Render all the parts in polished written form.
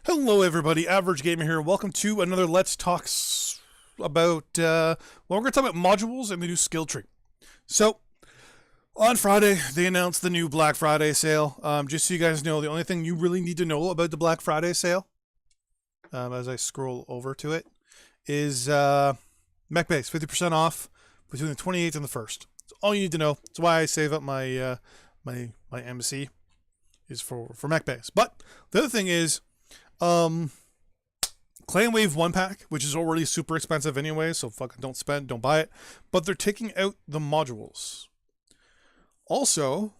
Hello everybody, Average Gamer here. Welcome to another Let's Talk about, well, we're going to talk about modules and the new skill tree. So, on Friday, they announced the new Black Friday sale. Just so you guys know, the only thing you really need to know about the Black Friday sale, as I scroll over to it, is mech base, 50% off between the 28th and the 1st. That's all you need to know. That's why I save up my my MC is for mech base. But the other thing is, Clan Wave 1 pack, which is already super expensive anyway, so fucking don't buy it. But they're taking out the modules. Also,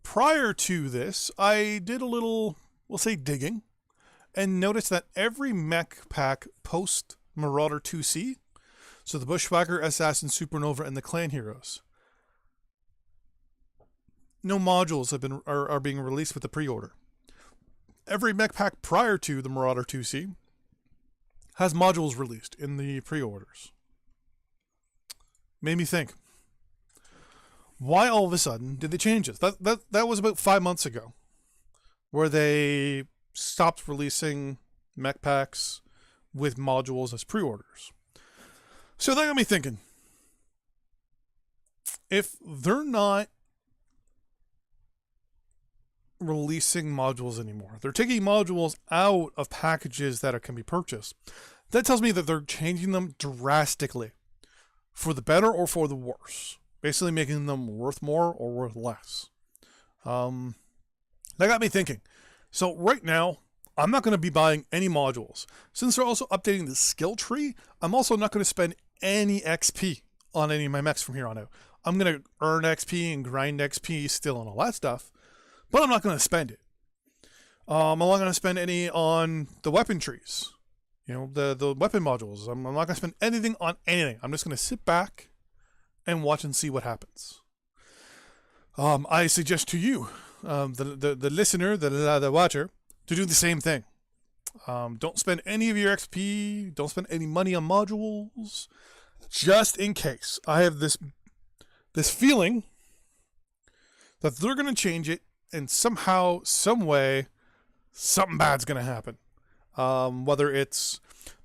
prior to this, I did a little, we'll say, digging, and noticed that every mech pack post Marauder 2C, so the Bushwhacker, Assassin, Supernova, and the Clan Heroes, no modules are being released with the pre-order. Every mech pack prior to the Marauder 2C has modules released in the pre-orders. Made me think, why all of a sudden did they change this? That was about 5 months ago, where they stopped releasing mech packs with modules as pre-orders. So that got me thinking, if they're not releasing modules anymore, they're taking modules out of packages that can be purchased, that tells me that they're changing them drastically for the better or for the worse, basically making them worth more or worth less. That got me thinking. So right now, I'm not going to be buying any modules. Since they're also updating the skill tree, I'm also not going to spend any XP on any of my mechs from here on out. I'm going to earn XP and grind XP still and all that stuff, but I'm not going to spend it. I'm not going to spend any on the weapon trees. You know, the weapon modules. I'm not going to spend anything on anything. I'm just going to sit back and watch and see what happens. I suggest to you, the listener, the watcher, to do the same thing. Don't spend any of your XP. Don't spend any money on modules. Just in case. I have this feeling that they're going to change it, and somehow, some way, something bad's going to happen. Whether it's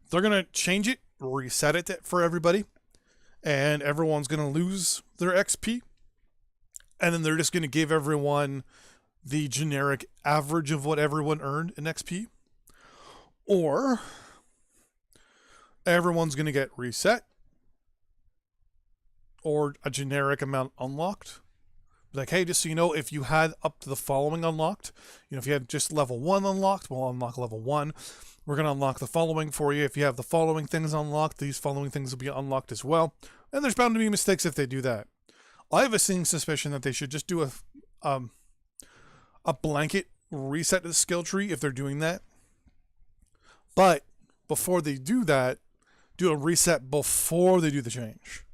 they're going to change it, reset it for everybody, and everyone's going to lose their XP, and then they're just going to give everyone the generic average of what everyone earned in XP, or everyone's going to get reset, or a generic amount unlocked. Like, hey, just so you know, if you had up to the following unlocked, you know, if you had just level 1 unlocked, we'll unlock level 1. We're going to unlock the following for you. If you have the following things unlocked, these following things will be unlocked as well. And there's bound to be mistakes if they do that. I have a sneaking suspicion that they should just do a blanket reset to the skill tree if they're doing that. But before they do that, do a reset before they do the change.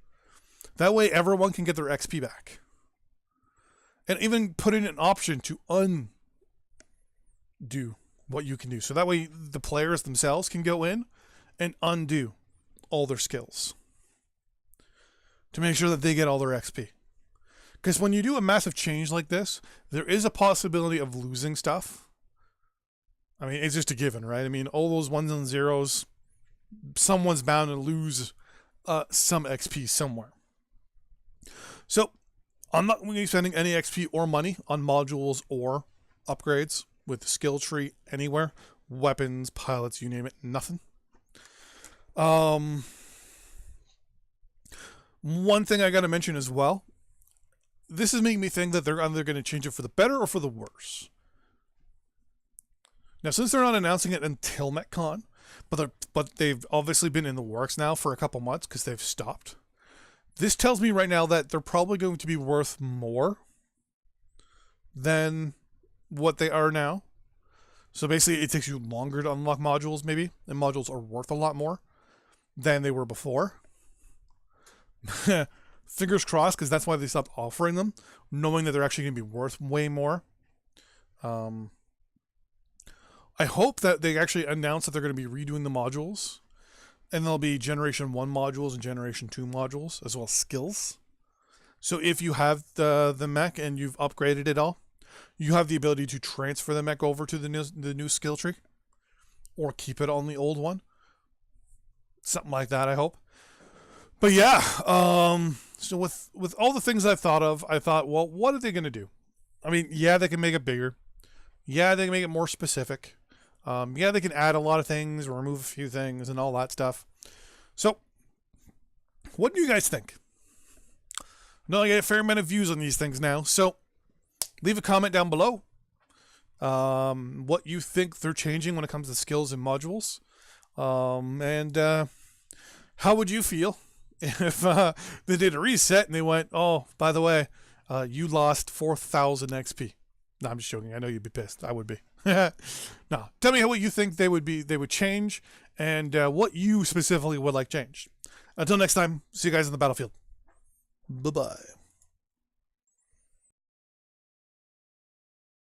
That way everyone can get their XP back. And even put in an option to undo what you can do. So that way the players themselves can go in and undo all their skills to make sure that they get all their XP. Because when you do a massive change like this, there is a possibility of losing stuff. I mean, it's just a given, right? I mean, all those ones and zeros, someone's bound to lose some XP somewhere. So I'm not going to be spending any XP or money on modules or upgrades with the skill tree anywhere. Weapons, pilots, you name it, nothing. One thing I got to mention as well, this is making me think that they're either going to change it for the better or for the worse. Now, since they're not announcing it until MechCon, but they've obviously been in the works now for a couple months because they've stopped. This tells me right now that they're probably going to be worth more than what they are now. So basically, it takes you longer to unlock modules, maybe, and modules are worth a lot more than they were before. Fingers crossed, because that's why they stopped offering them, knowing that they're actually going to be worth way more. I hope that they actually announce that they're going to be redoing the modules. And there'll be Generation 1 modules and Generation 2 modules, as well as skills. So if you have the mech and you've upgraded it all, you have the ability to transfer the mech over to the new skill tree, or keep it on the old one. Something like that, I hope. But yeah, so with all the things I've thought of, I thought, well, what are they going to do? I mean, yeah, they can make it bigger. Yeah, they can make it more specific. Yeah, they can add a lot of things, remove a few things, and all that stuff. So, what do you guys think? I know I get a fair amount of views on these things now, so leave a comment down below. What you think they're changing when it comes to skills and modules. And how would you feel if they did a reset and they went, oh, by the way, you lost 4,000 XP? No, I'm just joking. I know you'd be pissed. I would be. No, tell me what you think they would change, and what you specifically would like changed. Until next time, see you guys on the battlefield. Bye-bye.